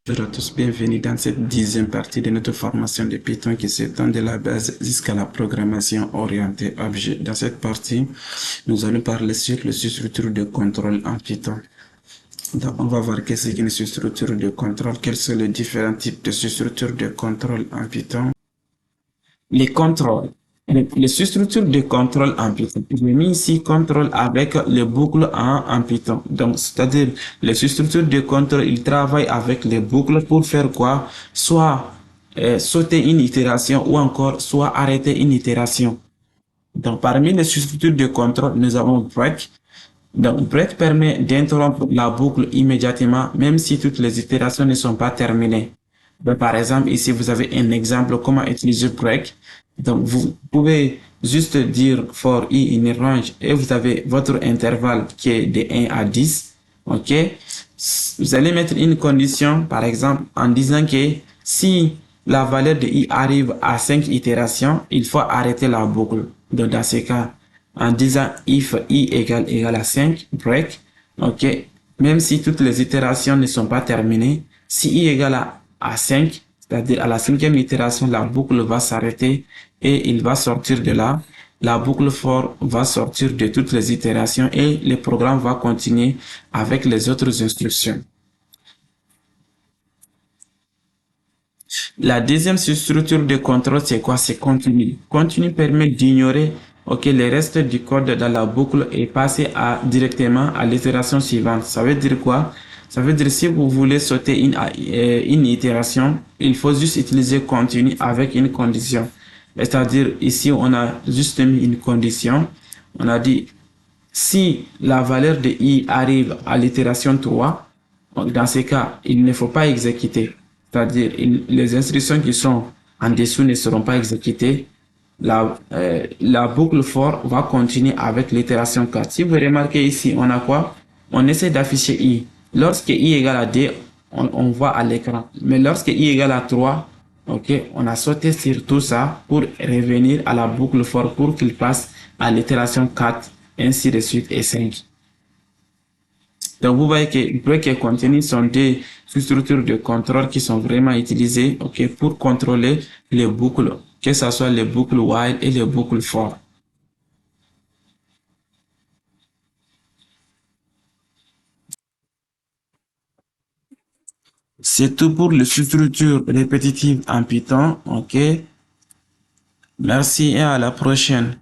Bonjour à tous, bienvenue dans cette 10e partie de notre formation de Python qui s'étend de la base jusqu'à la programmation orientée objet. Dans cette partie, nous allons parler sur les structures de contrôle en Python. Donc, on va voir qu'est-ce qu'une structure de contrôle, quels sont les différents types de structures de contrôle en Python. Les contrôles. Les structures de contrôle en Python. J'ai mis ici contrôle avec les boucles en Python. Donc, c'est-à-dire, les structures de contrôle, ils travaillent avec les boucles pour faire quoi? Soit sauter une itération ou encore soit arrêter une itération. Donc, parmi les structures de contrôle, nous avons break. Donc, break permet d'interrompre la boucle immédiatement, même si toutes les itérations ne sont pas terminées. Donc, par exemple, ici, vous avez un exemple comment utiliser break. Donc, vous pouvez juste dire for i in range et vous avez votre intervalle qui est de 1 à 10. OK? Vous allez mettre une condition, par exemple, en disant que si la valeur de i arrive à 5 itérations, il faut arrêter la boucle. Donc, dans ce cas, en disant if i égale à 5, break, OK? Même si toutes les itérations ne sont pas terminées, si i égale à 5, c'est-à-dire à la 5e itération, la boucle va s'arrêter et il va sortir de là. La boucle for va sortir de toutes les itérations et le programme va continuer avec les autres instructions. La deuxième structure de contrôle, c'est quoi? C'est continu. Continu permet d'ignorer le reste du code dans la boucle et passer directement à l'itération suivante. Ça veut dire quoi? Ça veut dire si vous voulez sauter une itération, il faut juste utiliser continu avec une condition. C'est-à-dire ici, on a juste mis une condition. On a dit si la valeur de i arrive à l'itération 3, dans ce cas, il ne faut pas exécuter. C'est-à-dire les instructions qui sont en dessous ne seront pas exécutées. La boucle for va continuer avec l'itération 4. Si vous remarquez ici, on a quoi? On essaie d'afficher i. Lorsque i égale à 2, on voit à l'écran. Mais lorsque i égale à 3, on a sauté sur tout ça pour revenir à la boucle for pour qu'il passe à l'itération 4, ainsi de suite, et 5. Donc, vous voyez que break et continu sont des structures de contrôle qui sont vraiment utilisées, pour contrôler les boucles, que ce soit les boucles while et les boucles for. C'est tout pour les structures répétitives en Python, Merci et à la prochaine.